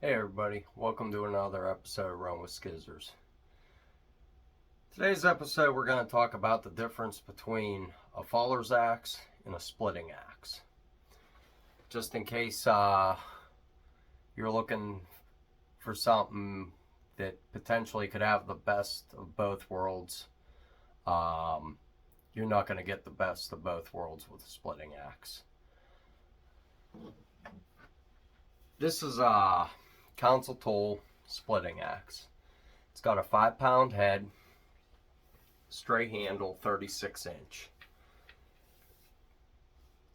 Hey everybody, welcome to another episode of Run with Skizzers. Today's episode we're going to talk about the difference between a faller's axe and a splitting axe. Just in case you're looking for something that potentially could have the best of both worlds, you're not going to get the best of both worlds with a splitting axe. This is a council tool splitting axe. It's got a 5-pound head, straight handle, 36-inch.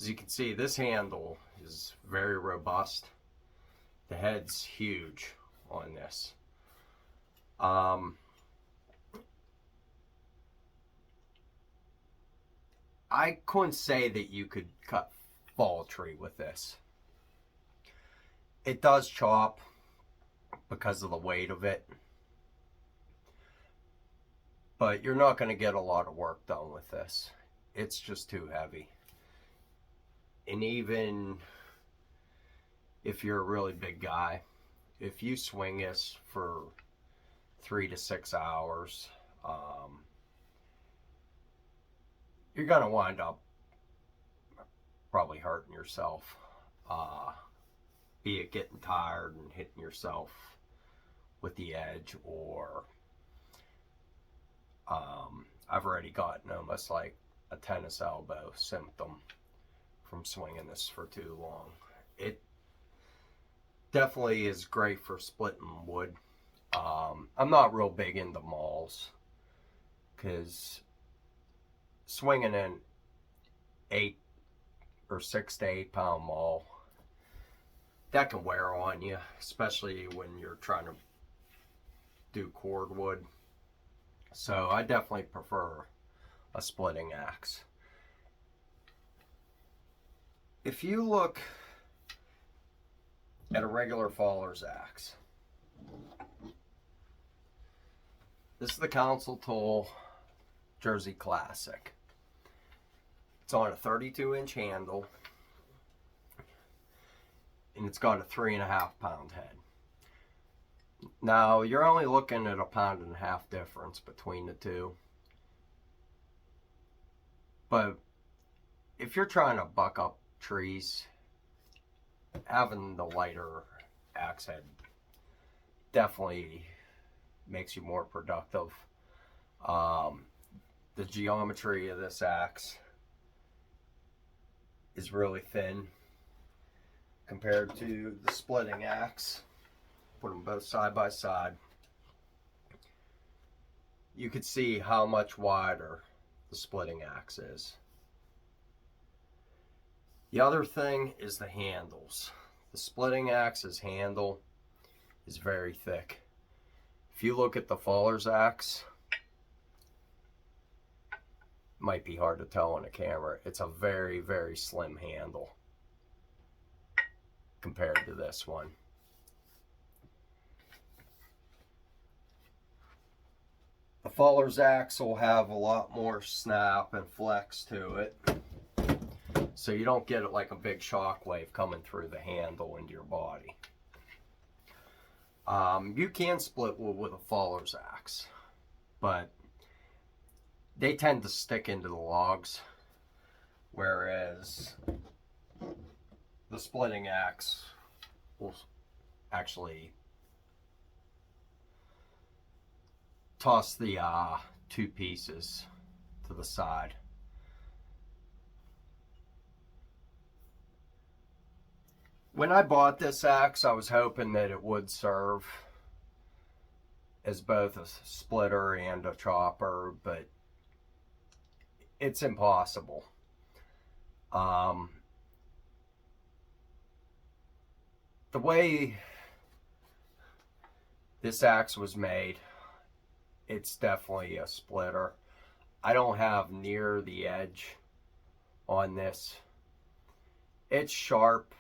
As you can see, this handle is very robust. The head's huge on this. I couldn't say that you could cut fall tree with this. It does chop because of the weight of it, but you're not going to get a lot of work done with this. It's just too heavy. And even if you're a really big guy, if you swing this for 3 to 6 hours, you're going to wind up probably hurting yourself, be it getting tired and hitting yourself with the edge, or I've already gotten almost like a tennis elbow symptom from swinging this for too long. It definitely is great for splitting wood. I'm not real big into mauls because swinging an 8 or 6 to 8 pound maul, that can wear on you, especially when you're trying to do cordwood. So I definitely prefer a splitting axe. If you look at a regular faller's axe, this is the Council Tool Jersey Classic. It's on a 32-inch handle, and it's got a 3.5-pound head. Now, you're only looking at a 1.5 pound difference between the two. But if you're trying to buck up trees, having the lighter axe head definitely makes you more productive. The geometry of this axe is really thin compared to the splitting axe. Put them both side by side. You could see how much wider the splitting axe is. The other thing is the handles. The splitting axe's handle is very thick. If you look at the faller's axe, it might be hard to tell on a camera. It's a very, very slim handle compared to this one. The faller's axe will have a lot more snap and flex to it, so you don't get it like a big shock wave coming through the handle into your body. You can split wood with a faller's axe, but they tend to stick into the logs, whereas the splitting axe will actually toss the two pieces to the side. When I bought this axe, I was hoping that it would serve as both a splitter and a chopper, but it's impossible. The way this axe was made, it's definitely a splitter. I don't have near the edge on this. It's sharp.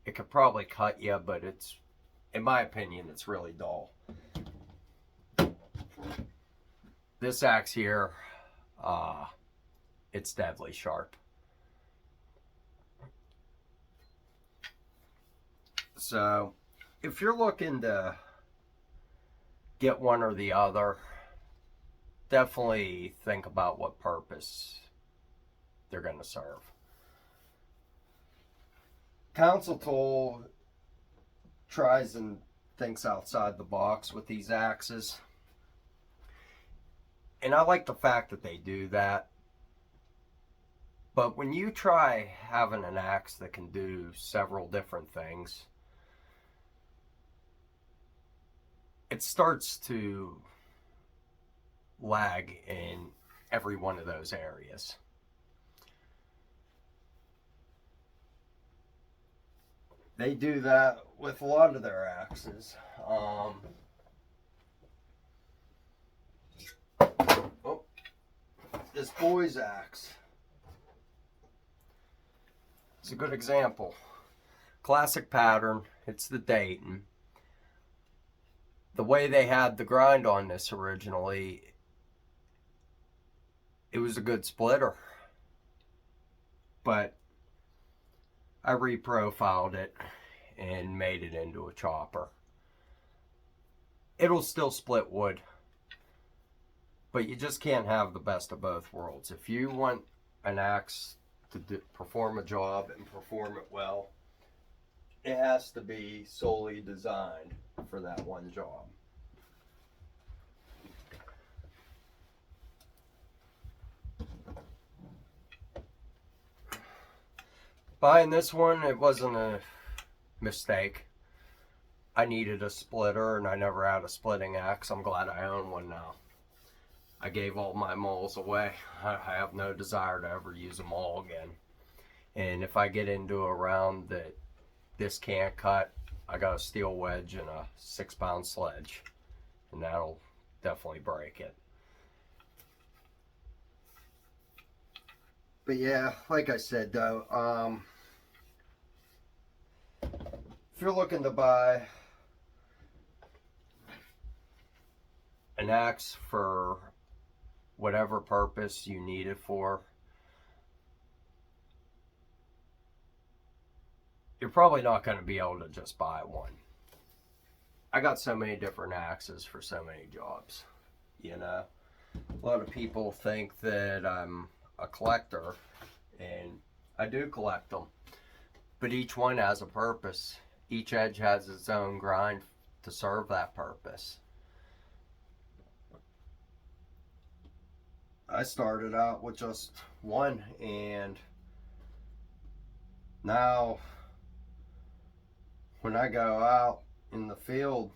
It could probably cut you, but it's, in my opinion, it's really dull. This axe here, it's deadly sharp. So if you're looking to get one or the other, definitely think about what purpose they're going to serve. Council tool tries and thinks outside the box with these axes. And I like the fact that they do that. But when you try having an axe that can do several different things, it starts to lag in every one of those areas. They do that with a lot of their axes. This boy's axe. It's a good example. Classic pattern. It's the Dayton. The way they had the grind on this originally, it was a good splitter. But I reprofiled it and made it into a chopper. It'll still split wood, but you just can't have the best of both worlds. If you want an axe to perform a job and perform it well, it has to be solely designed for that one job. Buying this one, it wasn't a mistake. I needed a splitter and I never had a splitting axe. I'm glad I own one now. I gave all my mauls away. I have no desire to ever use a maul again. And if I get into a round that this can't cut, I got a steel wedge and a 6-pound sledge, and that'll definitely break it. But yeah, like I said though, if you're looking to buy an axe for whatever purpose you need it for, you're probably not going to be able to just buy one. I got so many different axes for so many jobs, you know. A lot of people think that I'm a collector, and I do collect them, but each one has a purpose. Each edge has its own grind to serve that purpose. I started out with just one, and now when I go out in the field,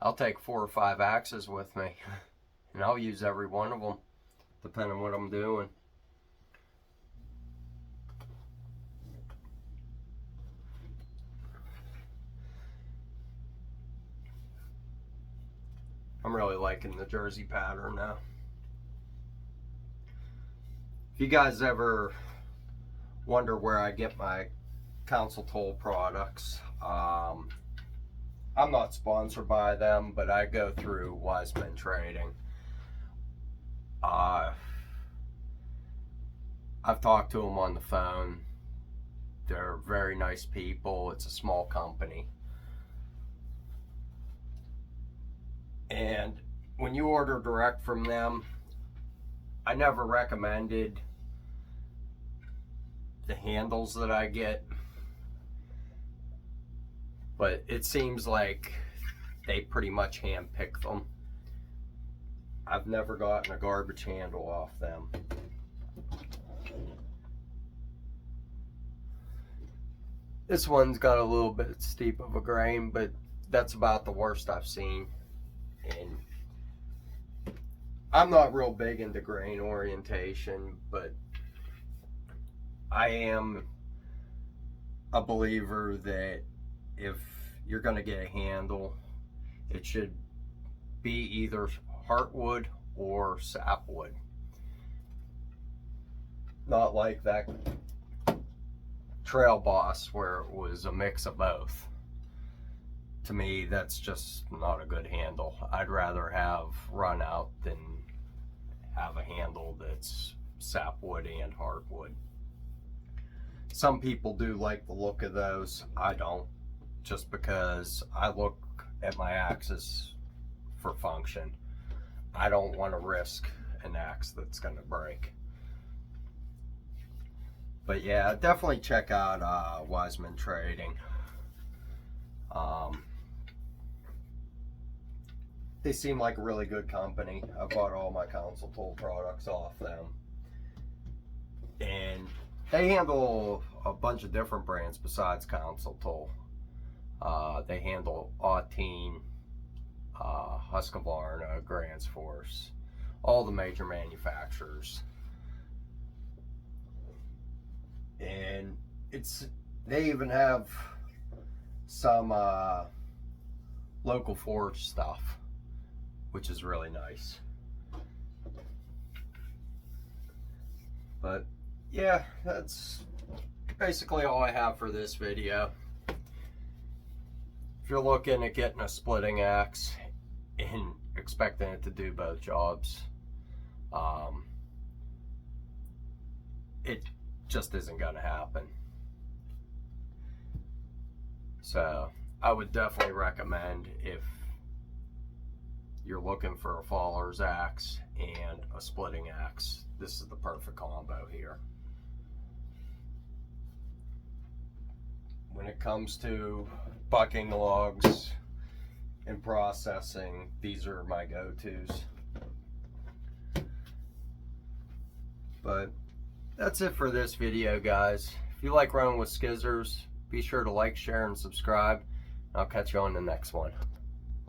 I'll take 4 or 5 axes with me, and I'll use every one of them depending on what I'm doing. I'm really liking the jersey pattern now. If you guys ever wonder where I get my Council Toll products, I'm not sponsored by them, but I go through Wiseman Trading. I've talked to them on the phone. They're very nice people. It's a small company. And when you order direct from them, I never recommended the handles that I get, but it seems like they pretty much hand-pick them. I've never gotten a garbage handle off them. This one's got a little bit steep of a grain, but that's about the worst I've seen. And I'm not real big into grain orientation, but I am a believer that if you're going to get a handle, it should be either heartwood or sapwood. Not like that Trail Boss where it was a mix of both. To me, that's just not a good handle. I'd rather have run out than have a handle that's sapwood and hardwood. Some people do like the look of those. I don't. just because I look at my axes for function. I don't want to risk an axe that's going to break. But yeah, definitely check out Wiseman Trading. They seem like a really good company. I bought all my console tool products off them. And they handle a bunch of different brands besides console tool. They handle Autine, Husqvarna, Grants Force, all the major manufacturers. And they even have some local forge stuff, which is really nice. But yeah, that's basically all I have for this video. If you're looking at getting a splitting axe and expecting it to do both jobs, it just isn't going to happen. So I would definitely recommend, if you're looking for a faller's axe and a splitting axe, this is the perfect combo here. When it comes to bucking logs and processing, these are my go-tos. But that's it for this video, guys. If you like running with skizzers, be sure to like, share, and subscribe. I'll catch you on the next one.